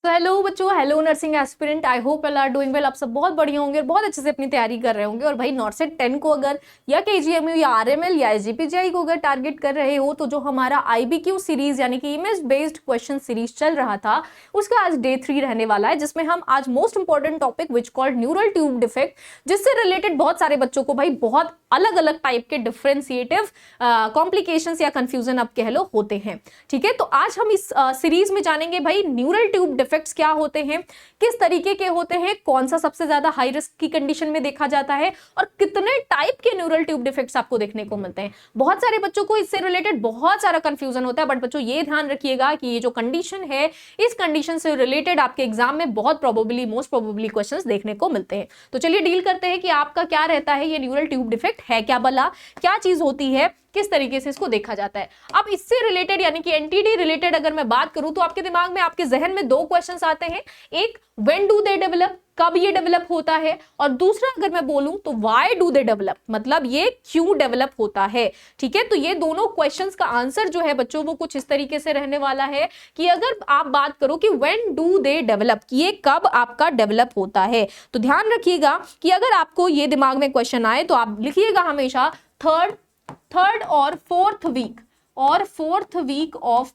तो हेलो बच्चों, hello nursing aspirant, I hope all are doing well. आप सब बहुत बढ़िया होंगे और बहुत अच्छे से अपनी तैयारी कर रहे होंगे। और भाई नॉर्सेट 10 को अगर या केजीएमयू या आरएमएल या एसजीपीजीआई को अगर टारगेट कर रहे हो तो जो हमारा आईबीक्यू सीरीज यानी कि इमेज बेस्ड क्वेश्चन सीरीज चल रहा था उसका आज डे 3 रहने वाला है, जिसमें हम आज most important topic which called neural tube defect, जिससे रिलेटेड बहुत सारे बच्चों को भाई बहुत अलग अलग टाइप के डिफरेंशिएटिव कॉम्प्लिकेशंस या कंफ्यूजन आप कह लो होते हैं। ठीक है, तो आज हम इस सीरीज में जानेंगे भाई न्यूरल ट्यूब डिफेक्ट्स क्या होते हैं, किस तरीके के होते हैं, कौन सा सबसे ज्यादा हाई रिस्क की कंडीशन में देखा जाता है और कितने टाइप के न्यूरल ट्यूब डिफेक्ट्स आपको देखने को मिलते हैं। बहुत सारे बच्चों को इससे रिलेटेड बहुत सारा कंफ्यूजन होता है, बट बच्चों ये ध्यान रखिएगा कि ये जो कंडीशन है, इस कंडीशन से रिलेटेड आपके एग्जाम में बहुत प्रोबेबली मोस्ट प्रोबेबली क्वेश्चंस देखने को मिलते हैं। तो चलिए डील करते हैं कि आपका क्या रहता है, ये न्यूरल ट्यूब डिफेक्ट है क्या भला, क्या चीज होती है, किस तरीके से इसको देखा जाता है। अब इससे रिलेटेड यानी कि एनटीडी रिलेटेड अगर मैं बात करूं तो आपके दिमाग में, आपके जहन में दो क्वेश्चंस आते हैं। एक, व्हेन डू दे डेवलप, कब ये डेवलप होता है, और दूसरा अगर मैं बोलूं तो व्हाई डू दे डेवलप, मतलब ये क्यों डेवलप होता है। ठीक है, तो ये दोनों क्वेश्चंस का आंसर जो है बच्चों वो कुछ इस तरीके से रहने वाला है कि अगर आप बात करो कि व्हेन डू दे डेवलप, ये कब आपका डेवलप होता है, तो ध्यान रखिएगा कि अगर आपको ये दिमाग में क्वेश्चन आए तो आप लिखिएगा हमेशा थर्ड और फोर्थ वीक ऑफ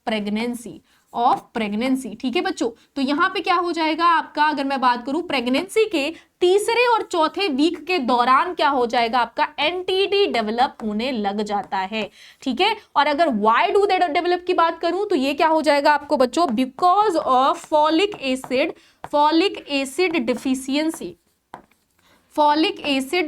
प्रेगनेंसी। ठीक है बच्चों, तो यहां पे क्या हो जाएगा आपका, अगर मैं बात करूं प्रेगनेंसी के तीसरे और चौथे वीक के दौरान क्या हो जाएगा आपका, एनटीडी डेवलप होने लग जाता है। ठीक है, और अगर व्हाई डू दे डेवलप की बात करूं तो ये क्या हो जाएगा आपको बच्चों, because of folic acid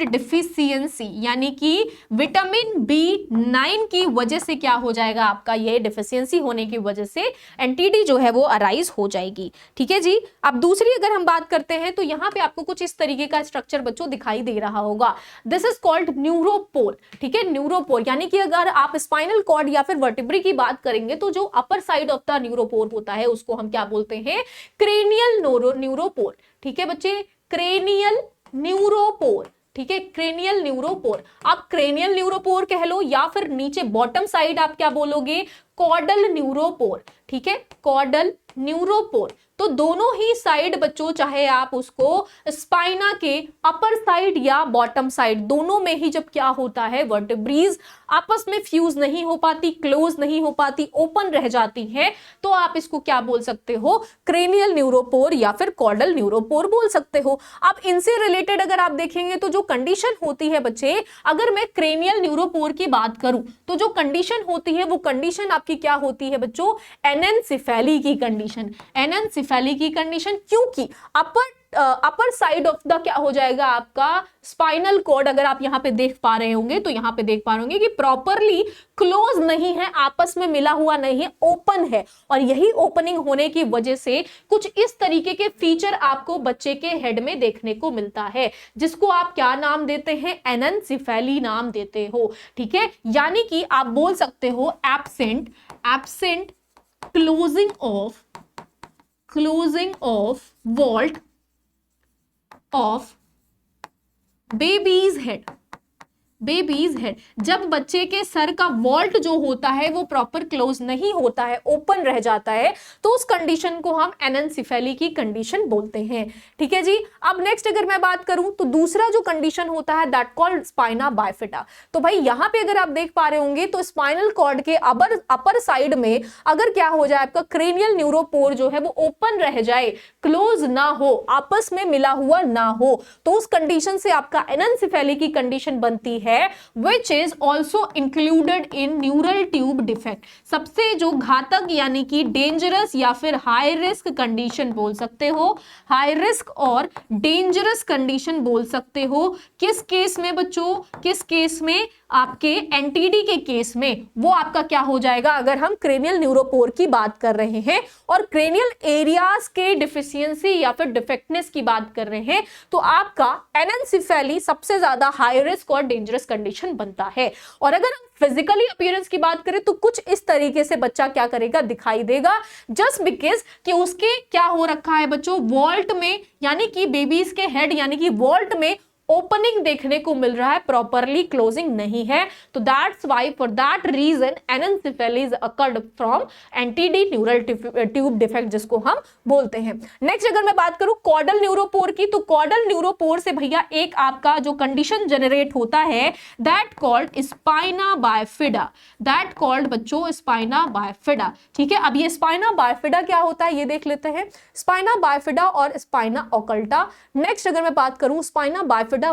deficiency यानी कि विटामिन B9 की वजह से क्या हो जाएगा आपका, ये डिफिशियंसी होने की वजह से एनटीडी जो है वो अराइज हो जाएगी। ठीक है जी, अब दूसरी अगर हम बात करते हैं तो यहां पे आपको कुछ इस तरीके का स्ट्रक्चर बच्चों दिखाई दे रहा होगा। This is called neuropore. ठीक है, न्यूरोपोल यानी कि अगर आप स्पाइनल कॉर्ड या फिर वर्टिब्री की बात करेंगे तो जो अपर साइड ऑफ द न्यूरोपोल होता है उसको हम क्या बोलते हैं, क्रेनियल न्यूरोपोल। ठीक है बच्चे, क्रेनियल न्यूरोपोर। ठीक है, क्रेनियल न्यूरोपोर, आप क्रेनियल न्यूरोपोर कह लो या फिर नीचे बॉटम साइड आप क्या बोलोगे, कॉर्डल न्यूरोपोर। ठीक है, कॉर्डल न्यूरोपोर। तो दोनों ही साइड बच्चों, चाहे आप उसको स्पाइना के अपर साइड या बॉटम साइड, दोनों में ही जब क्या होता है, वर्टिब्रीज आपस में फ्यूज नहीं हो पाती, क्लोज नहीं हो पाती, ओपन रह जाती हैं, तो आप इसको क्या बोल सकते हो, क्रेनियल न्यूरोपोर या फिर कॉर्डल न्यूरोपोर बोल सकते हो। अब इनसे रिलेटेड अगर आप देखेंगे तो जो कंडीशन होती है बच्चे, अगर मैं क्रेनियल न्यूरोपोर की बात करूं तो जो कंडीशन होती है वो कंडीशन आपकी क्या होती है बच्चों, एनेन्सेफेली की कंडीशन। एनेन्सेफेली की कंडीशन क्योंकि अपर साइड ऑफ द क्या हो जाएगा आपका स्पाइनल कॉर्ड, अगर आप यहां पे देख पा रहे होंगे तो यहां पे देख पा रहे होंगे कि प्रॉपरली क्लोज नहीं है, आपस में मिला हुआ नहीं है, ओपन है। और यही ओपनिंग होने की वजह से कुछ इस तरीके के फीचर आपको बच्चे के हेड में देखने को मिलता है, जिसको आप क्या नाम देते हैं, एनेन्सेफेली नाम देते हो। ठीक है, यानी कि आप बोल सकते हो absent closing of vault of baby's head। जब बच्चे के सर का वॉल्ट जो होता है वो प्रॉपर क्लोज नहीं होता है, ओपन रह जाता है, तो उस कंडीशन को हम एनेन्सेफेली की कंडीशन बोलते हैं। ठीक है जी, अब नेक्स्ट अगर मैं बात करूं तो दूसरा जो कंडीशन होता है दैट कॉल्ड स्पाइना बाइफिटा। तो भाई यहां पे अगर आप देख पा रहे होंगे तो स्पाइनल कॉर्ड के अपर साइड में अगर क्या हो जाए, आपका क्रेनियल न्यूरोपोर जो है वो ओपन रह जाए, क्लोज ना हो, आपस में मिला हुआ ना हो, तो उस कंडीशन से आपका एनेन्सेफेली की कंडीशन बनती है, which is also included in neural tube defect। सबसे जो घातक यानी कि डेंजरस या फिर हाई रिस्क कंडीशन बोल सकते हो, हाई रिस्क और डेंजरस कंडीशन बोल सकते हो। किस केस में बच्चों, किस केस में, आपके एनटीडी के केस में वो आपका क्या हो जाएगा, अगर हम क्रेनियल न्यूरोपोर की बात कर रहे हैं और क्रेनियल एरियाज के डिफिशियंसी या फिर डिफेक्टनेस की बात कर रहे हैं, तो आपका एनेन्सेफेली सबसे ज्यादा हाई रिस्क और डेंजरस कंडीशन बनता है। और अगर हम फिजिकली अपीयरेंस की बात करें तो कुछ इस तरीके से बच्चा क्या करेगा, दिखाई देगा, जस्ट बिकॉज कि उसके क्या हो रखा है बच्चों, वॉल्ट में यानी कि बेबीज के हेड यानी कि वॉल्ट में ओपनिंग देखने को मिल रहा है, प्रॉपरली क्लोजिंग नहीं है। तो that's why for that reason anencephaly is occurred from anterior neural tube defect, जिसको हम बोलते हैं। नेक्स्ट अगर मैं बात करूं कॉर्डल न्यूरोपोर की, तो कॉर्डल न्यूरोपोर से भैया एक आपका जो कंडीशन जनरेट होता है that called spina bifida, that called बच्चों स्पाइना बाइफिडा। ठीक है, अब ये स्पाइना बाइफिडा क्या होता है ये देख लेते हैं। स्पाइना बाइफिडा और स्पाइना ओकल्टा। नेक्स्ट अगर मैं बात करूं स्पाइना बाइफिडा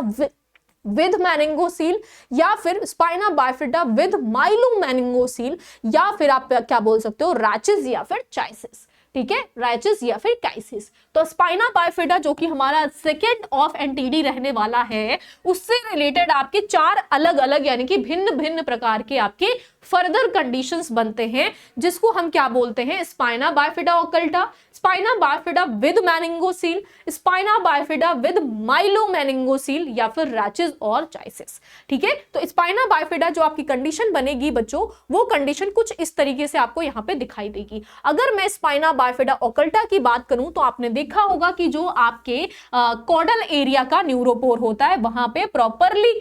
विद मेनिंगोसील, या फिर स्पाइना बाइफिडा विद माइलोमेनिंगोसील, या फिर आप क्या बोल सकते हो रैचेस या फिर चाइसिस। ठीक है, रैचेस या फिर काइसिस। तो स्पाइना बाइफिडा जो कि हमारा सेकेंड ऑफ एनटीडी रहने वाला है, उससे रिलेटेड आपके 4 अलग अलग यानी कि भिन्न भिन्न प्रकार के आपके फर्दर कंडीशंस बनते हैं, जिसको हम क्या बोलते हैं spina bifida occulta, spina bifida with meningocele, spina bifida with myelomeningocele, या फिर रैचेस और चाइसिस। ठीक है, तो स्पाइना बाइफिडा जो आपकी कंडीशन बनेगी बच्चों, वो कंडीशन कुछ इस तरीके से आपको यहाँ पे दिखाई देगी। अगर मैं स्पाइना बाइफिडा ओकल्टा की बात करूं तो आपने देखा होगा कि जो आपके कॉर्डल एरिया का न्यूरोपोर होता है, वहां पे प्रॉपरली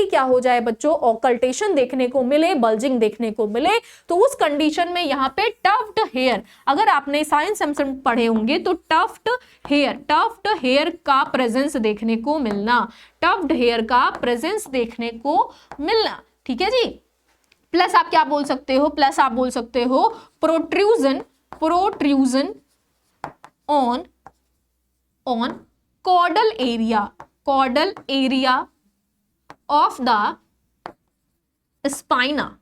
क्या हो जाए बच्चों, ऑकल्टेशन देखने को मिले, बल्जिंग देखने को मिले। तो उस कंडीशन में यहाँ पे टफ्ट हेयर, अगर आपने साइंस सेक्शन पढ़े होंगे तो टफ्ट हेयर का प्रेजेंस देखने को मिलना, टफ्ट हेयर का प्रेजेंस देखने को मिलना। ठीक है जी, प्लस आप क्या बोल सकते हो, protrusion on caudal area of the spina.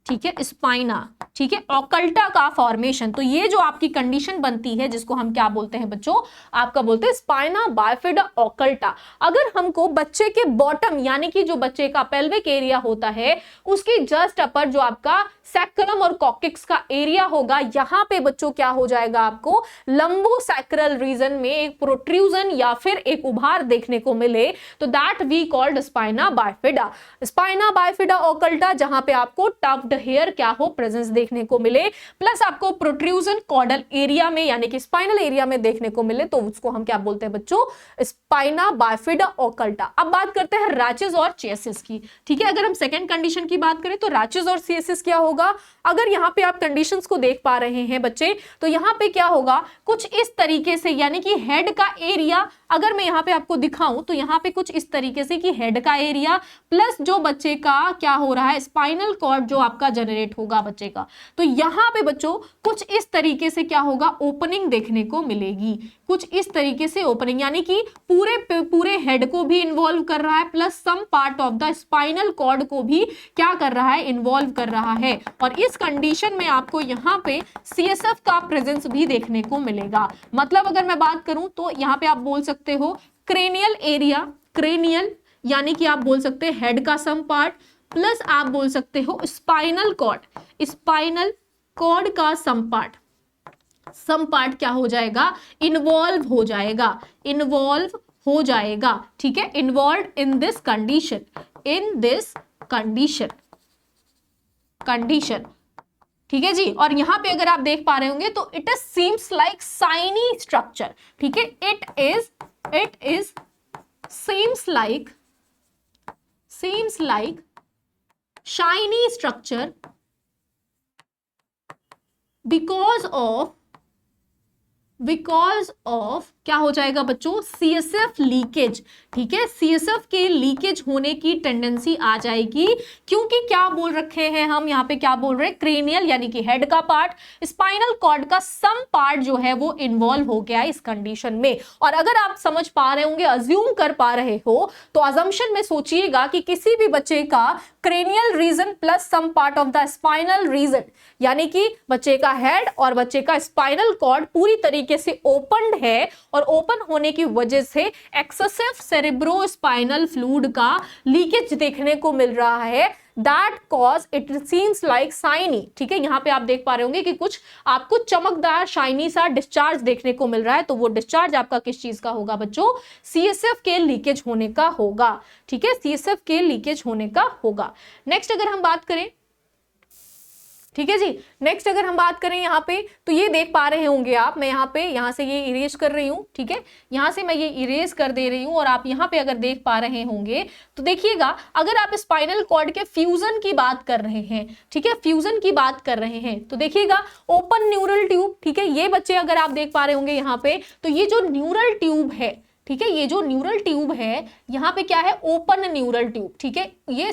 ठीक है, स्पाइना। ठीक है, ओकल्टा का फॉर्मेशन। तो ये जो आपकी कंडीशन बनती है जिसको हम क्या बोलते हैं बच्चों, आपका बोलते हैं स्पाइना बाइफिडा ओकल्टा। अगर हमको बच्चे के बॉटम यानी कि जो बच्चे का पेल्विक एरिया होता है उसकी जस्ट अपर जो आपका सैक्रम और कॉक्सिक्स का एरिया होगा, यहां पे बच्चों क्या हो जाएगा, आपको लंबोसैक्रल रीजन में एक प्रोट्रूजन या फिर एक उभार देखने को मिले, तो that we called spina bifida occulta, जहां पे आपको टफ्ड हेयर क्या हो प्रेजेंस देखने को मिले, प्लस आपको प्रोट्रूजन कॉर्डल एरिया में यानी कि स्पाइनल एरिया में देखने को मिले, तो उसको हम क्या बोलते हैं बच्चों, स्पाइना बाइफिडा ओकल्टा। अब बात करते हैं रैचेस और चियसिस की। ठीक है, अगर हम सेकंड कंडीशन की बात करें तो रैचेस और चियसिस क्या होगा, अगर यहां पे आप कंडीशंस को देख पा रहे हैं बच्चे, तो यहां पे क्या होगा कुछ इस तरीके से, यानी कि हेड का एरिया अगर मैं यहां पे आपको दिखाऊं तो यहां पे कुछ इस तरीके से कि हेड का एरिया प्लस जो बच्चे का क्या हो रहा है स्पाइनल कॉर्ड जो आपका जनरेट होगा बच्चे का, तो यहां पे बच्चों कुछ इस तरीके से क्या होगा ओपनिंग देखने को मिलेगी, कुछ इस तरीके से ओपनिंग, यानी कि पूरे हेड को भी इन्वॉल्व कर रहा है plus some part of the spinal cord को भी क्या कर रहा है, इन्वॉल्व कर रहा है। और इस कंडीशन में आपको यहाँ पे सीएसएफ का प्रेजेंस भी देखने को मिलेगा। मतलब अगर मैं बात करूं तो यहाँ पे आप बोल सकते हो क्रेनियल एरिया, क्रेनियल यानी कि आप बोल सकते हैं हेड का सम पार्ट, प्लस आप बोल सकते हो स्पाइनल कॉर्ड का सम पार्ट क्या हो जाएगा, इन्वॉल्व हो जाएगा। ठीक है, इन्वॉल्व इन दिस कंडीशन। ठीक है जी, और यहां पे अगर आप देख पा रहे होंगे तो it is seems like shiny structure. ठीक है, it is seems like shiny structure because of क्या हो जाएगा बच्चों, सीएसएफ लीकेज। ठीक है, सीएसएफ के लीकेज होने की टेंडेंसी आ जाएगी, क्योंकि क्या बोल रखे हैं हम यहाँ पे, क्या बोल रहे हैं, क्रेनियल यानी कि हेड का पार्ट, स्पाइनल कॉर्ड का सम पार्ट जो है वो इन्वॉल्व हो गया इस कंडीशन में। और अगर आप समझ पा रहे होंगे, अज्यूम कर पा रहे हो, तो अजम्पशन में सोचिएगा कि किसी भी बच्चे का cranial region plus some part of the spinal region, यानी कि बच्चे का हेड और बच्चे का स्पाइनल कॉर्ड पूरी तरीके से ओपन है, और ओपन होने की वजह से एक्सेसिव सेरेब्रोस्पाइनल फ्लूइड का लीकेज देखने को मिल रहा है, that cause it seems like shiny. ठीक है, यहां पे आप देख पा रहे होंगे कि कुछ आपको चमकदार शाइनी सा डिस्चार्ज देखने को मिल रहा है, तो वो डिस्चार्ज आपका किस चीज का होगा बच्चों, सीएसएफ के लीकेज होने का होगा। ठीक है, सीएसएफ के लीकेज होने का होगा। नेक्स्ट अगर हम बात करें ठीक है जी। नेक्स्ट अगर हम बात करें यहाँ पे, तो ये देख पा रहे होंगे आप, मैं यहाँ से ये इरेज कर रही हूँ, ठीक है, यहाँ से मैं ये इरेज कर दे रही हूँ, और आप यहाँ पे अगर देख पा रहे होंगे तो देखिएगा, अगर आप स्पाइनल कॉर्ड के फ्यूजन की बात कर रहे हैं, ठीक है, फ्यूजन की बात कर रहे हैं, तो देखिएगा ओपन न्यूरल ट्यूब, ठीक है, ये बच्चे अगर आप देख पा रहे होंगे यहाँ पे, तो ये जो न्यूरल ट्यूब है, ठीक है, ये जो न्यूरल ट्यूब है यहाँ पे क्या है, ओपन न्यूरल ट्यूब, ठीक है, ये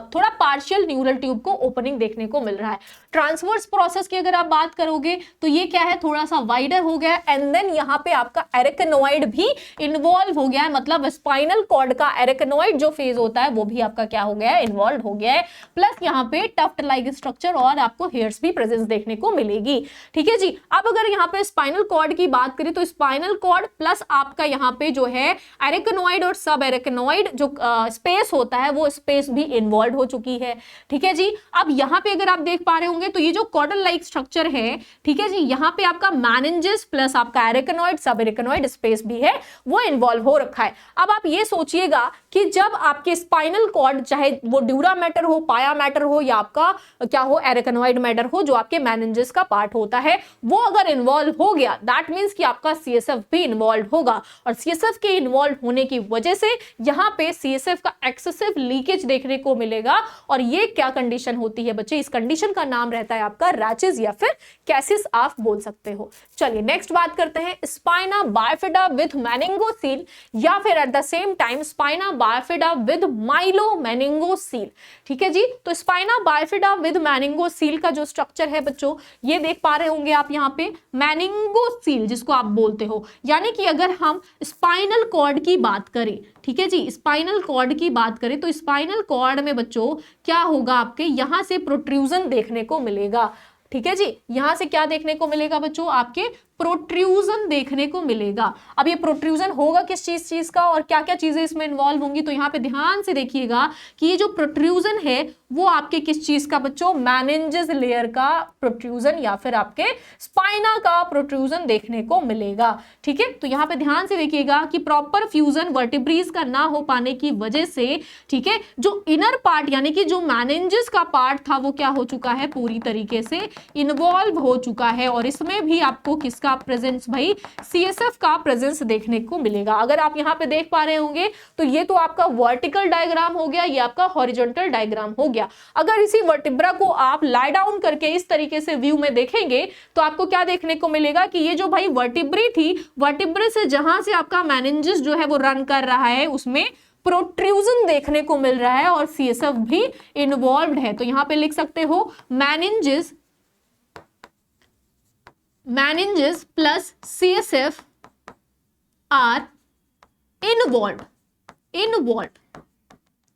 थोड़ा पार्शियल न्यूरल ट्यूब को ओपनिंग देखने को मिल रहा है। ट्रांसवर्स प्रोसेस की अगर आप बात करोगे तो ये क्या है, थोड़ा सा वाइडर हो गया, एंड देन यहाँ पे आपका एरेक्नोइड भी इन्वॉल्व हो गया है, मतलब स्पाइनल कॉर्ड का एरेक्नोइड जो फेज होता है वो भी आपका क्या हो गया है, इन्वॉल्व हो गया है, प्लस यहाँ पे टफ्ट लाइक स्ट्रक्चर और आपको हेयर्स भी प्रेजेंस देखने को मिलेगी। ठीक है जी। अब अगर यहाँ पे स्पाइनल कॉर्ड की बात करें तो स्पाइनल कॉर्ड प्लस आपका यहाँ पे जो है एरेक्नोइड और सब एरेक्नोइड जो स्पेस होता है वो स्पेस भी इन्वॉल्व हो चुकी है। ठीक है जी। अब यहाँ पे अगर आप देख पा रहे होंगे तो ये जो कॉर्डल लाइक स्ट्रक्चर है, ठीक है जी, यहाँ पे आपका मेनिंजेस प्लस आपका एरेक्नोइड सब एरेक्नोइड स्पेस भी है वो इन्वॉल्व हो रखा है। अब आप ये सोचिएगा कि जब आपके स्पाइनल कॉर्ड चाहे वो ड्यूरा मैटर हो, पाया मैटर हो या आपका क्या हो एरेक्नोइड मैटर हो जो आपके मेनिंजेस का पार्ट होता है, वो अगर इन्वॉल्व हो गया दैट मींस कि आपका सीएसएफ भी इन्वॉल्व होगा, और सीएसएफ के इन्वॉल्व होने की वजह से यहाँ पे सीएसएफ का एक्सेसिव लीकेज देखने को मिलेगा। और ये क्या कंडीशन होती है बच्चे, इस कंडीशन का नाम रहता है आपका रैचेस या फिर कैसिस आप बोल सकते हो। चलिए नेक्स्ट बात करते हैं स्पाइना बाइफिडा विद मेनिंगोसील या फिर at the same time spina bifida with myelomeningocele. ठीक है जी। तो स्पाइना बाइफिडा विद मेनिंगोसील का जो स्ट्रक्चर है बच्चों ये देख पा रहे होंगे आप यहाँ पे, मेनिंगोसील जिसको आप बोलते हो, यानी कि अगर हम स्पाइनल कॉर्ड की बात करें, ठीक है जी, स्पाइनल कॉर्ड की बात करें तो स्पाइनल कॉर्ड में बच्चों क्या होगा, आपके यहां से प्रोट्रूजन देखने को मिलेगा। ठीक है जी। यहां से क्या देखने को मिलेगा बच्चों, आपके प्रोट्रूजन देखने को मिलेगा। अब ये प्रोट्रूजन होगा किस चीज का और क्या क्या चीजें इसमें इन्वॉल्व होंगी, तो यहाँ पे ध्यान से देखिएगा कि ये जो प्रोट्रूजन है वो आपके किस चीज का बच्चों, मेनिंजेस लेयर का प्रोट्रूजन या फिर आपके स्पाइना का प्रोट्रूजन देखने को मिलेगा। ठीक है। तो यहाँ पे ध्यान से देखिएगा कि प्रॉपर फ्यूजन वर्टिब्रीज का ना हो पाने की वजह से, ठीक है, जो इनर पार्ट यानी कि जो मेनिंजेस का पार्ट था वो क्या हो चुका है, पूरी तरीके से इन्वॉल्व हो चुका है, और इसमें भी आपको किसका प्रेजेंस भाई, सीएसएफ का प्रेजेंस देखने को मिलेगा। अगर आप यहाँ पे देख पा रहे होंगे तो ये तो आपका वर्टिकल डायग्राम हो गया, ये आपका हॉरिजॉन्टल डायग्राम हो गया। अगर इसी वर्टिब्रा को आप लाई डाउन करके इस तरीके से व्यू में देखेंगे तो आपको क्या देखने को मिलेगा कि ये जो भाई वर्टिब्री थी, वर्टिब्रे से जहां से आपका मेनिंजेस जो है वो रन कर रहा है उसमें प्रोट्रूजन देखने को मिल रहा है और सीएसएफ भी इन्वॉल्व है। तो यहां पे लिख सकते हो meninges plus CSF are involved।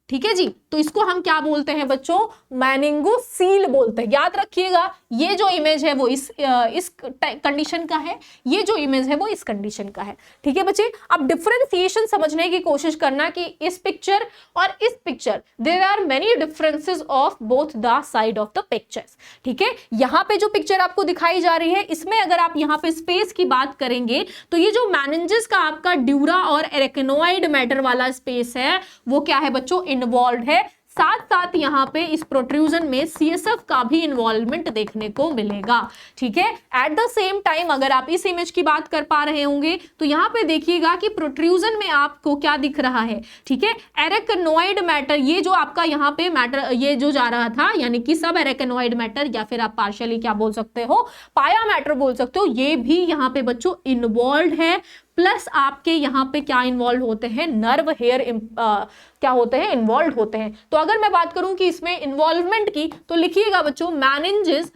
ठीक है जी। तो इसको हम क्या बोलते हैं बच्चों, मेनिंगोसील बोलते हैं। याद रखिएगा ये जो इमेज है वो इस कंडीशन का है, ये जो इमेज है वो इस कंडीशन का है। ठीक है बच्चे। अब डिफरेंशिएशन समझने की कोशिश करना कि इस पिक्चर और इस picture there are many differences of both the side of the pictures. ठीक है। यहाँ पे जो पिक्चर आपको दिखाई जा रही है इसमें अगर आप यहाँ पे स्पेस की बात करेंगे तो ये जो मेनिंजेस का आपका ड्यूरा और एरेक्नोइड मैटर वाला स्पेस है वो क्या है बच्चों, इन्वॉल्व है। साथ साथ यहाँ पे इस प्रोट्रूजन में सीएसएफ का भी इन्वॉल्वमेंट देखने को मिलेगा। ठीक है। एट द सेम टाइम अगर आप इस इमेज की बात कर पा रहे होंगे तो यहाँ पे देखिएगा कि प्रोट्रूजन में आपको क्या दिख रहा है, ठीक है, एरेक्नोइड मैटर, ये जो आपका यहाँ पे मैटर ये जो जा रहा था यानी कि सब एरेक्नोइड मैटर या फिर आप पार्शियली क्या बोल सकते हो, पाया मैटर बोल सकते हो, ये भी यहाँ पे बच्चों इन्वॉल्व है। प्लस आपके यहाँ पे क्या इन्वॉल्व होते हैं, नर्व हेयर क्या होते हैं, इन्वॉल्व होते हैं। तो अगर मैं बात करूं कि इसमें इन्वॉल्वमेंट की तो लिखिएगा बच्चों मेनिंजेस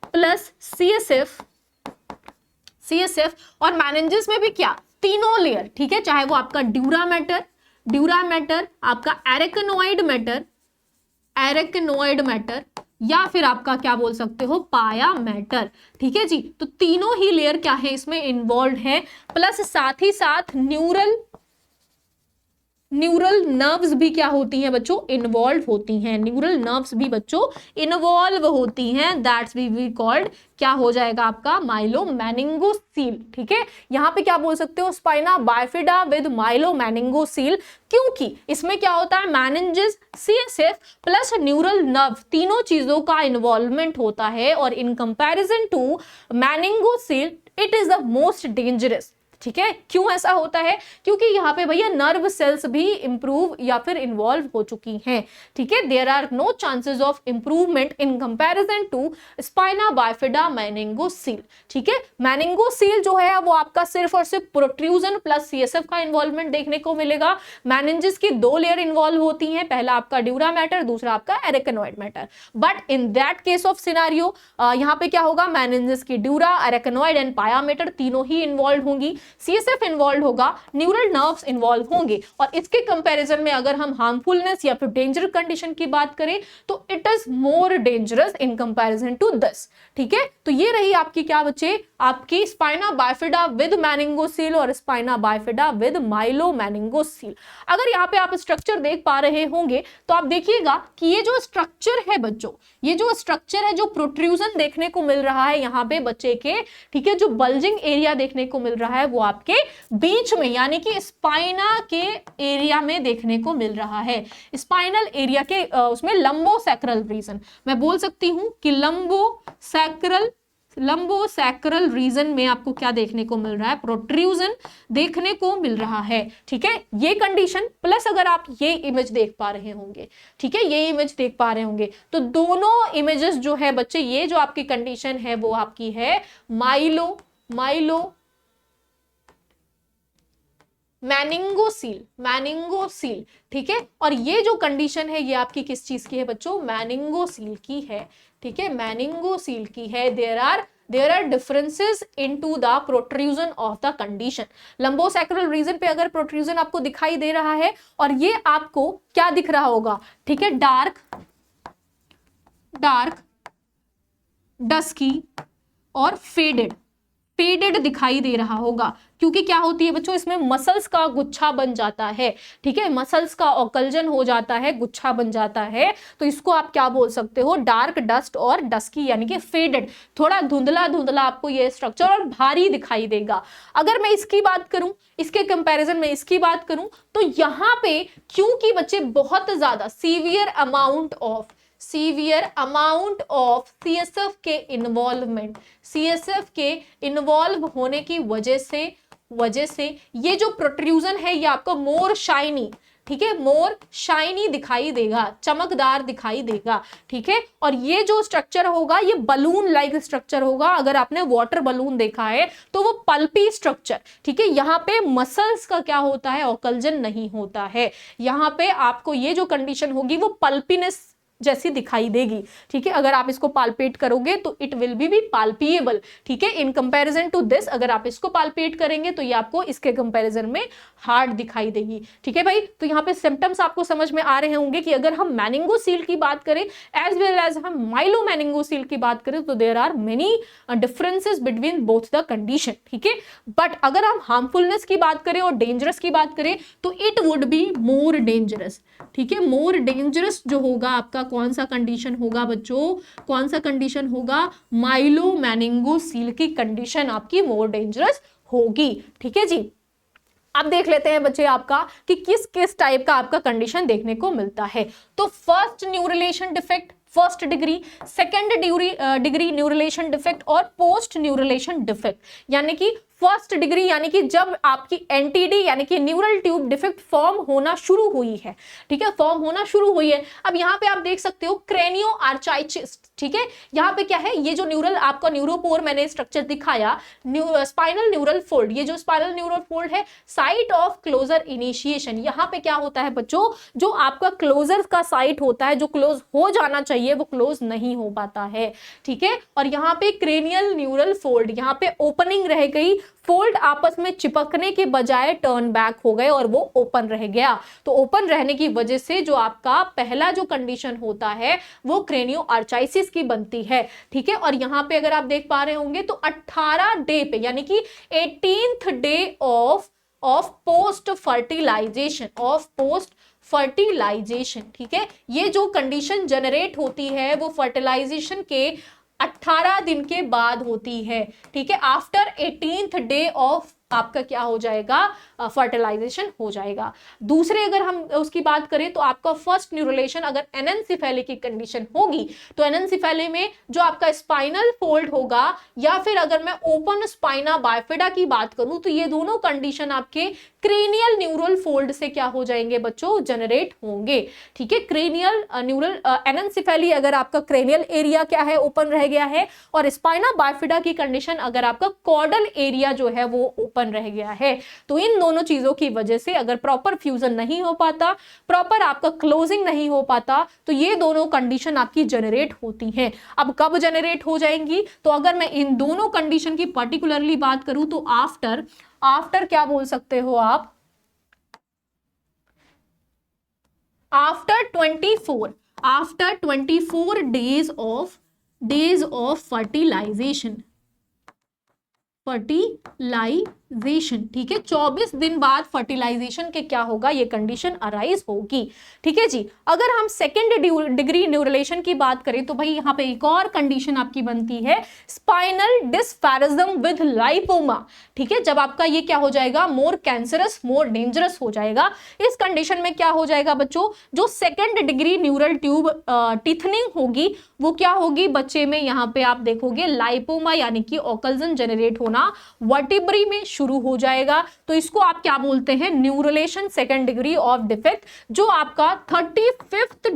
प्लस सीएसएफ और मेनिंजेस में भी क्या, तीनों लेयर। ठीक है। चाहे वो आपका ड्यूरा मैटर आपका एरेक्नोइड मैटर या फिर आपका क्या बोल सकते हो, पाया मैटर। ठीक है जी। तो तीनों ही लेयर क्या है इसमें इन्वॉल्व है, प्लस साथ ही साथ न्यूरल नर्व्स भी क्या होती हैं बच्चों, इन्वॉल्व होती हैं, न्यूरल नर्व्स भी बच्चों इन्वॉल्व होती हैं, दैट्स वी कॉल्ड, क्या हो जाएगा आपका, माइलोमेनिंगोसील। ठीक है, यहां पे क्या बोल सकते हो, स्पाइना बाइफिडा विद माइलोमेनिंगोसील, क्योंकि इसमें क्या होता है, meninges, CSF plus neural nerve, तीनों चीजों का इन्वॉल्वमेंट होता है, और in comparison to meningocele it is the most dangerous. ठीक है, क्यों ऐसा होता है, क्योंकि यहाँ पे भैया नर्व सेल्स भी इंप्रूव या फिर इन्वॉल्व हो चुकी हैं। ठीक है, there are no chances of improvement in comparison to spina bifida meningocele. ठीक है, मेनिंगोसील जो है वो आपका सिर्फ और सिर्फ प्रोट्रूजन प्लस सीएसएफ का इन्वॉल्वमेंट देखने को मिलेगा। मेनिंजेस की 2 लेयर इन्वॉल्व होती हैं, पहला आपका ड्यूरा मैटर, दूसरा आपका arachnoid mater. But in that case of scenario यहाँ पे क्या होगा, मेनिंजेस की dura, arachnoid and pia mater तीनों ही इन्वॉल्व होंगी, सीएसएफ इन्वॉल्व होगा, न्यूरल नर्व्स इन्वॉल्व होंगे, और इसके कंपैरिजन में अगर हम हार्मफुलनेस या फिर डेंजर कंडीशन की बात करें तो it is more dangerous in comparison to this. ठीक है, तो ये रही आपकी क्या बच्चे, आपकी स्पाइना बाइफिडा विद मेनिंगोसील और स्पाइना बाइफिडा विद माइलोमेनिंगोसील। अगर यहाँ पे आप स्ट्रक्चर देख पा रहे होंगे तो आप देखिएगा कि ये जो स्ट्रक्चर है बच्चों, ये जो स्ट्रक्चर है, जो प्रोट्रूजन देखने को मिल रहा है यहाँ पे बच्चे के, ठीक है, जो बल्जिंग एरिया देखने को मिल रहा है वो आपके बीच में यानी कि स्पाइना के एरिया में देखने को मिल रहा है, स्पाइनल एरिया के उसमें लंबोसैक्रल रीजन, मैं बोल सकती हूं कि लंबोसैक्रल रीजन में आपको क्या देखने को मिल रहा है, प्रोट्रूजन देखने को मिल रहा है। ठीक है, ये कंडीशन प्लस अगर आप ये इमेज देख पा रहे होंगे, ठीक है, ये इमेज देख पा रहे होंगे, तो दोनों इमेजेस जो है बच्चे, ये जो आपकी कंडीशन है वो आपकी है मैनिंगोसील। ठीक है, और ये जो कंडीशन है ये आपकी किस चीज की है बच्चों, मैनिंगोसील की है। ठीक है, मैनिंगोसील की है। There are differences into the protrusion of the condition. Lumbosacral region पे अगर प्रोट्रूजन आपको दिखाई दे रहा है और ये आपको क्या दिख रहा होगा, ठीक है, डार्क डस्की और फेडेड दिखाई दे रहा होगा, क्योंकि क्या होती है बच्चों, इसमें मसल्स का गुच्छा बन जाता है। ठीक है, मसल्स का ऑकल्जन हो जाता है, गुच्छा बन जाता है, तो इसको आप क्या बोल सकते हो, डार्क डस्ट और डस्की यानी कि फेडेड, थोड़ा धुंधला धुंधला आपको ये स्ट्रक्चर और भारी दिखाई देगा। अगर मैं इसकी बात करूं, इसके कंपैरिजन में इसकी बात करूं, तो यहां पे क्योंकि बच्चे बहुत ज्यादा सीवियर अमाउंट ऑफ सीएसएफ के इन्वॉल्व होने की वजह से ये जो प्रोट्रूजन है ये आपको मोर शाइनी, ठीक है, मोर शाइनी दिखाई देगा, चमकदार दिखाई देगा। ठीक है, और ये जो स्ट्रक्चर होगा ये बलून लाइक स्ट्रक्चर होगा। अगर आपने वाटर बलून देखा है तो वो पल्पी स्ट्रक्चर, ठीक है, यहाँ पे मसल्स का क्या होता है, ऑकल्जन नहीं होता है। यहाँ पे आपको ये जो कंडीशन होगी वो पल्पीनेस जैसी दिखाई देगी। ठीक है, अगर आप इसको पाल्पेट करोगे तो इट विल बी पाल्पिएबल। ठीक है, इन कंपैरिजन टू दिस अगर आप इसको पाल्पेट करेंगे तो ये आपको इसके कंपैरिजन में हार्ड दिखाई देगी। ठीक है भाई, तो यहाँ पे सिम्टम्स आपको समझ में आ रहे होंगे कि अगर हम मैनिंगोसील की बात करें एज वेल एज हम माइलोमेनिंगोसील की बात करें तो there are many differences between both the condition. ठीक है, बट अगर हम हार्मफुलनेस की बात करें और डेंजरस की बात करें तो it would be more dangerous. ठीक है, मोर डेंजरस जो होगा आपका कौन सा कंडीशन होगा बच्चों, कौन सा कंडीशन होगा, माइलोमेनिंगोसील की कंडीशन आपकी मोर डेंजरस होगी। ठीक है जी, अब देख लेते हैं बच्चे आपका कि किस किस टाइप का आपका कंडीशन देखने को मिलता है। तो first neurulation defect first degree, second degree neurulation defect और पोस्ट न्यूरलेशन डिफेक्ट, यानी कि फर्स्ट डिग्री यानी कि जब आपकी एनटीडी यानी कि न्यूरल ट्यूब डिफेक्ट फॉर्म होना शुरू हुई है। ठीक है, फॉर्म होना शुरू हुई है। अब यहाँ पे आप देख सकते हो क्रेनियो आर्चाइटिस। ठीक है, यहाँ पे क्या है, ये जो न्यूरल आपका न्यूरोपोर मैंने स्ट्रक्चर दिखाया, स्पाइनल न्यूरल फोल्ड, ये जो स्पाइनल न्यूरल फोल्ड है साइट ऑफ क्लोजर इनिशिएशन। यहाँ पे क्या होता है बच्चों, जो आपका क्लोजर का साइट होता है, जो क्लोज हो जाना चाहिए वो क्लोज नहीं हो पाता है। ठीक है, और यहाँ पे क्रेनियल न्यूरल फोल्ड, यहाँ पे ओपनिंग रह गई, फोल्ड आपस में चिपकने के बजाय टर्न बैक हो गए और वो ओपन रह गया। तो ओपन रहने की वजह से जो आपका पहला जो कंडीशन होता है वो क्रेनियो आर्चाइटिस की बनती है। ठीक है, और यहाँ पे अगर आप देख पा रहे होंगे तो 18 डे पे यानी कि 18th day of post fertilization, of post fertilization, ठीक है। ये जो कंडीशन जनरेट होती है वो फर्टिलाइजेशन के 18 दिन के बाद होती है, ठीक है। आफ्टर 18th डे ऑफ आपका क्या हो जाएगा, फर्टिलाइजेशन हो जाएगा। दूसरे अगर हम उसकी बात करें तो आपका फर्स्ट न्यूरोलेशन अगर एनेंसिफेली की कंडीशन होगी तो एनेंसिफेली में जो आपका स्पाइनल फोल्ड होगा या फिर अगर मैं ओपन स्पाइना बाइफिडा की बात करूं तो ये दोनों कंडीशन आपके क्रेनियल न्यूरल फोल्ड से क्या हो जाएंगे बच्चों, जनरेट होंगे, ठीक है। क्रेनियल न्यूरल एनेंसिफेली अगर आपका क्रेनियल एरिया क्या है, ओपन रह गया है, और स्पाइना बाइफिडा की कंडीशन अगर आपका कॉर्डल एरिया जो है वो ओपन रह गया है। तो इन दोनों चीजों की वजह से अगर प्रॉपर फ्यूजन नहीं हो पाता, प्रॉपर आपका क्लोजिंग नहीं हो पाता, तो ये दोनों कंडीशन आपकी जनरेट होती हैं। अब कब जनरेट हो जाएंगी, तो अगर मैं इन दोनों कंडीशन की पर्टिकुलरली बात करूं तो आफ्टर क्या बोल सकते हो आप, आफ्टर 24 डेज ऑफ फर्टिलाइजेशन, ठीक है। 24 दिन बाद फर्टिलाइजेशन के क्या होगा, ये कंडीशन अराइज होगी, ठीक है जी। अगर हम सेकेंड डिग्री न्यूरोलेशन की बात करें तो भाई यहाँ पे एक और कंडीशन आपकी बनती है, स्पाइनल डिस्फेरिज्म विद लाइपोमा, ठीक है। जब आपका ये क्या हो जाएगा, मोर कैंसरस, मोर डेंजरस हो जाएगा। इस कंडीशन में क्या हो जाएगा बच्चों, जो सेकेंड डिग्री न्यूरल ट्यूब टिथनिंग होगी वो क्या होगी बच्चे में, यहाँ पे आप देखोगे लाइपोमा यानी कि ओकल्जन जनरेट होना वर्टिब्री में शुरू हो जाएगा। तो इसको आप क्या बोलते हैं, न्यूरोलेशन सेकेंड डिग्री ऑफ डिफेक्ट, जो आपका 35th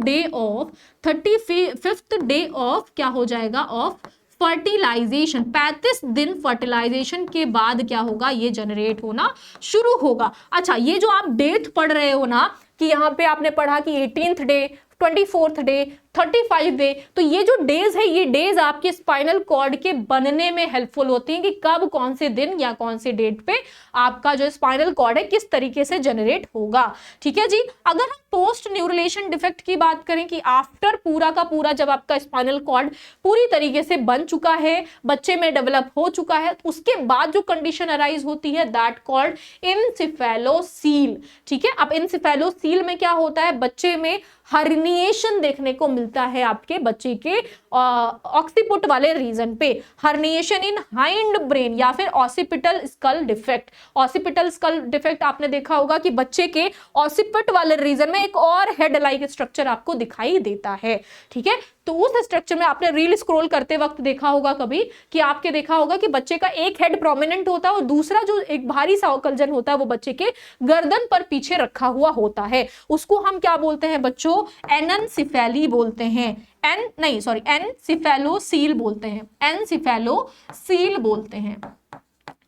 डे ऑफ क्या हो जाएगा, ऑफ फर्टिलाइजेशन, 35 दिन फर्टिलाइजेशन के बाद क्या होगा, ये जनरेट होना शुरू होगा। अच्छा, ये जो आप डेट पढ़ रहे हो ना कि यहाँ पे आपने पढ़ा कि 18th day, 24th day, 35 day, तो ये जो डेज है ये डेज आपके स्पाइनल कॉर्ड के बनने में हेल्पफुल होती हैं कि कब कौन से दिन या कौन से डेट पे आपका जो स्पाइनल कॉर्ड है किस तरीके से जनरेट होगा, ठीक है जी। अगर हम पोस्ट न्यूरोलेशन डिफेक्ट की बात करें कि आफ्टर पूरा का पूरा जब आपका स्पाइनल कॉर्ड पूरी तरीके से बन चुका है, बच्चे में डेवलप हो चुका है, उसके बाद जो कंडीशन अराइज होती है दैट कॉल्ड एन्सेफेलोसील, ठीक है। अब एन्सेफेलोसील में क्या होता है, बच्चे में हर्निएशन देखने को मिलता है आपके बच्चे के ऑक्सीपुट वाले रीजन पे, हर्निएशन इन हाइंड ब्रेन या फिर occipital skull defect. Occipital skull defect आपने देखा होगा कि बच्चे के ऑसिपिट वाले रीजन में एक और हेड लाइक स्ट्रक्चर आपको दिखाई देता है, ठीक है। तो उस स्ट्रक्चर में आपने रील स्क्रॉल करते वक्त देखा होगा कभी कि आपके देखा होगा कि बच्चे का एक हेड प्रोमिनेंट होता है और दूसरा जो एक भारी सा ओकल्जन होता है वो बच्चे के गर्दन पर पीछे रखा हुआ होता है। उसको हम क्या बोलते हैं बच्चों, एननसिफेली बोलते हैं, एनसिफेलोसील बोलते हैं, एनसिफेलोसील बोलते हैं,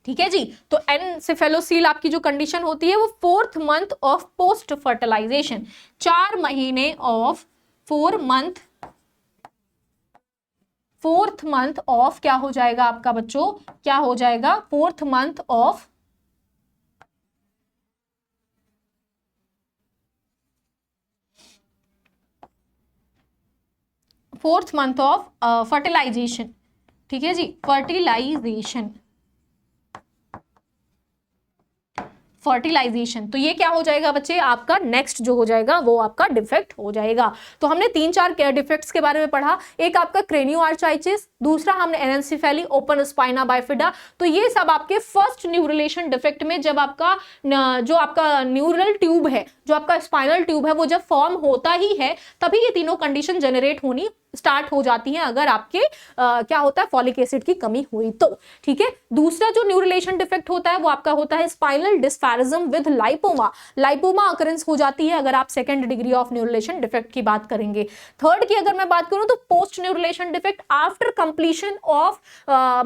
ठीक है जी। तो एनसेफेलोसील आपकी जो कंडीशन होती है वो 4th month of post fertilisation, 4 महीने ऑफ 4th मंथ ऑफ क्या हो जाएगा आपका बच्चों, क्या हो जाएगा 4th मंथ ऑफ फर्टिलाइजेशन, ठीक है जी, फर्टिलाइजेशन। तो ये क्या हो जाएगा बच्चे, आपका नेक्स्ट जो हो जाएगा वो आपका डिफेक्ट हो जाएगा। तो हमने 3-4 डिफेक्ट्स के बारे में पढ़ा, एक आपका क्रेनियोआर्चाइटिस, दूसरा हमने एनेंसेफेली, ओपन स्पाइना बाइफिडा। तो ये सब आपके फर्स्ट न्यूरोलेशन डिफेक्ट में जब आपका जो आपका न्यूरल ट्यूब है, जो आपका स्पाइनल ट्यूब है वो जब फॉर्म होता ही है तभी ये तीनों कंडीशन जनरेट होनी स्टार्ट हो जाती हैं अगर आपके क्या होता है, फॉलिक एसिड की कमी हुई तो, ठीक है। दूसरा जो न्यूरोलेशन डिफेक्ट होता है वो आपका होता है spinal dysraphism with lipoma, lipoma occurrence हो जाती है अगर आप second degree of neurulation defect की बात करेंगे। थर्ड की अगर मैं बात करूं तो post neurulation defect after completion of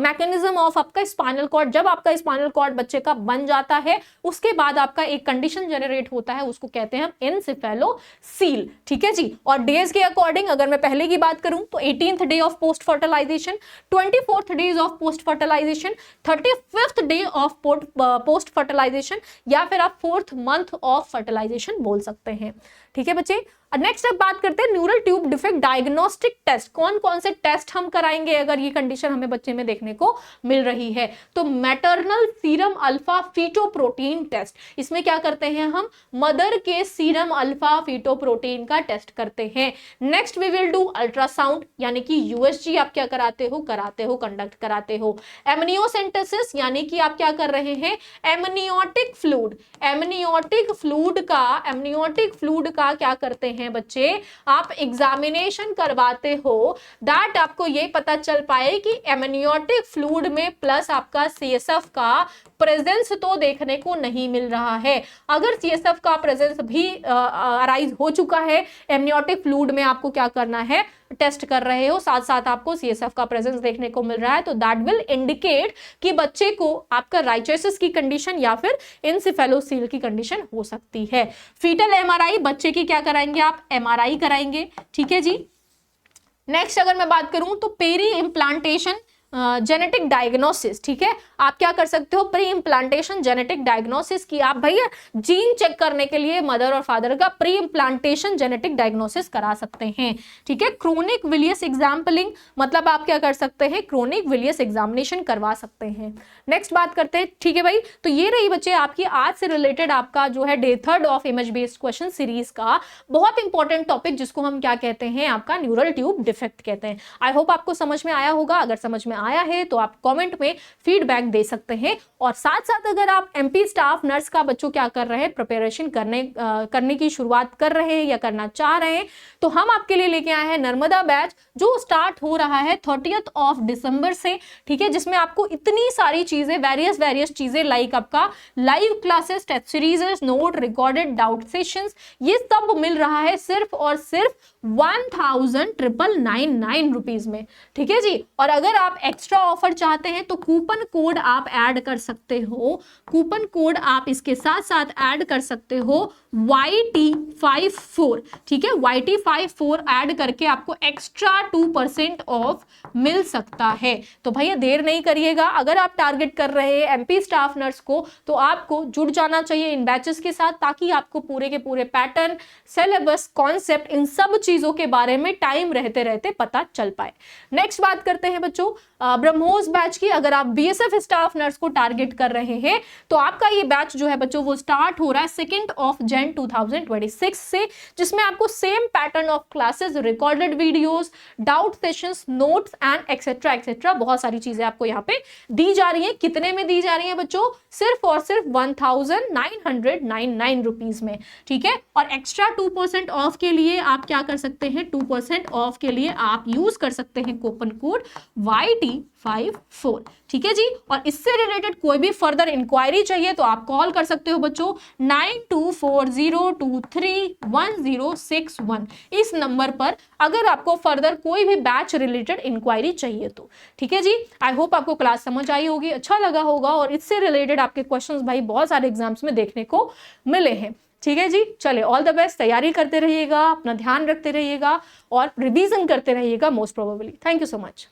mechanism of आपका स्पाइनल कॉर्ड, जब आपका स्पाइनल कॉर्ड बच्चे का बन जाता है उसके बाद आपका एक कंडीशन जनरेट होता है, उसको कहते हैं एन्सेफेलोसील, ठीक है जी। और डेज के अकॉर्डिंग अगर मैं पहले की बात करूं तो 18th day of post fertilization, 24th days of post fertilization, 35th day of post fertilization, या फिर आप 4th मंथ ऑफ फर्टिलाइजेशन बोल सकते हैं, ठीक है बच्चे। नेक्स्ट अब बात करते हैं neural tube defect diagnostic test. कौन कौन से टेस्ट हम कराएंगे अगर ये कंडीशन हमें बच्चे में देखने को मिल रही है? तो maternal serum alpha fetoprotein test, इसमें क्या करते हैं हम? मदर के सीरम अल्फा फीटोप्रोटीन का टेस्ट करते हैं। Next we will do ultrasound, यानी कि यूएसजी आप क्या कराते हो? कंडक्ट कराते हो। एमनियोसेंटेसिस, यानी कि आप क्या कर रहे हैं? एमनियोटिक फ्लूइड का क्या करते हैं बच्चे? आप एग्जामिनेशन करवाते हो, दैट आपको ये पता चल पाए कि एमनियोटिक फ्लूइड में प्लस आपका सीएसएफ का प्रेजेंस तो देखने को नहीं मिल रहा है। अगर सीएसएफ का प्रेजेंस भी अराइज हो चुका है एमनियोटिक फ्लूइड में, आपको क्या करना है? टेस्ट कर रहे हो, साथ साथ आपको सीएसएफ का प्रेजेंस देखने को मिल रहा है, तो दैट विल इंडिकेट कि बच्चे को आपका राइचेसिस की कंडीशन या फिर एनसेफेलोसील की कंडीशन हो सकती है। फीटल एमआरआई, बच्चे की क्या कराएंगे आप? एमआरआई कराएंगे, ठीक है जी। नेक्स्ट अगर मैं बात करूं तो पेरी इम्प्लांटेशन जेनेटिक डायग्नोसिस, ठीक है, आप क्या कर सकते हो? प्री इम्प्लांटेशन जेनेटिक डायग्नोसिस की आप भैया जीन चेक करने के लिए मदर और फादर का प्री इम्प्लांटेशन जेनेटिक डायग्नोसिस करा सकते हैं, ठीक है। क्रोनिक विलियस एग्जाम्पलिंग, मतलब आप क्या कर सकते हैं? क्रोनिक विलियस एग्जामिनेशन करवा सकते हैं। नेक्स्ट बात करते हैं, ठीक है भाई, तो ये रही बच्चे आपकी आज से रिलेटेड आपका जो है day 3 of image based question series का बहुत इंपॉर्टेंट टॉपिक, जिसको हम क्या कहते हैं? आपका न्यूरल ट्यूब डिफेक्ट कहते हैं। आई होप आपको समझ में आया होगा। अगर समझ में आया है तो आप कमेंट में फीडबैक दे सकते हैं, और साथ साथ अगर आप एमपी स्टाफ नर्स का बच्चों क्या कर रहे हैं? प्रिपरेशन करने की शुरुआत कर रहे हैं या करना चाह रहे हैं, तो हम आपके लिए लेके आए हैं नर्मदा बैच, जो स्टार्ट हो रहा है 30 दिसंबर से, ठीक है, जिसमें आपको इतनी सारी चीजें, वेरियस चीजें, लाइक आपका live classes, test series, note, recorded doubt sessions, ये सब मिल रहा है सिर्फ और सिर्फ 1999 रुपीज में, ठीक है जी। और अगर आप एक्स्ट्रा ऑफर चाहते हैं तो कूपन कोड आप ऐड कर सकते हो, कूपन कोड आप इसके साथ साथ ऐड कर सकते हो YT54, ठीक है, YT54 ऐड करके आपको एक्स्ट्रा 2% ऑफ मिल सकता है। तो भैया देर नहीं करिएगा, अगर आप टारगेट कर रहे हैं एमपी स्टाफ नर्स को, तो आपको जुड़ जाना चाहिए इन बैचेस के साथ, ताकि आपको पूरे के पूरे पैटर्न, सिलेबस, कॉन्सेप्ट, इन सब चीजों के बारे में टाइम रहते रहते पता चल पाए। नेक्स्ट बात करते हैं बच्चों ब्रह्मोस बैच की। अगर आप बीएसएफ स्टाफ नर्स को टारगेट कर रहे हैं तो आपका ये बैच जो है बच्चों वो स्टार्ट हो रहा है 2 जनवरी 2026 से, जिसमें आपको same pattern of classes, recorded videos, doubt sessions, notes and etcetera बहुत सारी चीजें आपको यहाँ पे दी जा रही है। कितने में दी जा रही है बच्चों? सिर्फ और सिर्फ 1999 रुपीज में, ठीक है। और एक्स्ट्रा 2% ऑफ के लिए आप क्या कर सकते हैं? 2% ऑफ के लिए आप यूज कर सकते हैं कूपन कोड YT54, ठीक है जी। और इससे रिलेटेड कोई भी फर्दर इंक्वायरी चाहिए तो आप कॉल कर सकते हो बच्चों 9240231061 इस नंबर पर, अगर आपको फर्दर कोई भी बैच रिलेटेड इंक्वायरी चाहिए तो, ठीक है जी। आई होप आपको क्लास समझ आई होगी, अच्छा लगा होगा, और इससे रिलेटेड आपके क्वेश्चंस भाई बहुत सारे एग्जाम्स में देखने को मिले हैं, ठीक है जी। चले, ऑल द बेस्ट, तैयारी करते रहिएगा, अपना ध्यान रखते रहिएगा और रिवीजन करते रहिएगा most probably. Thank you so much.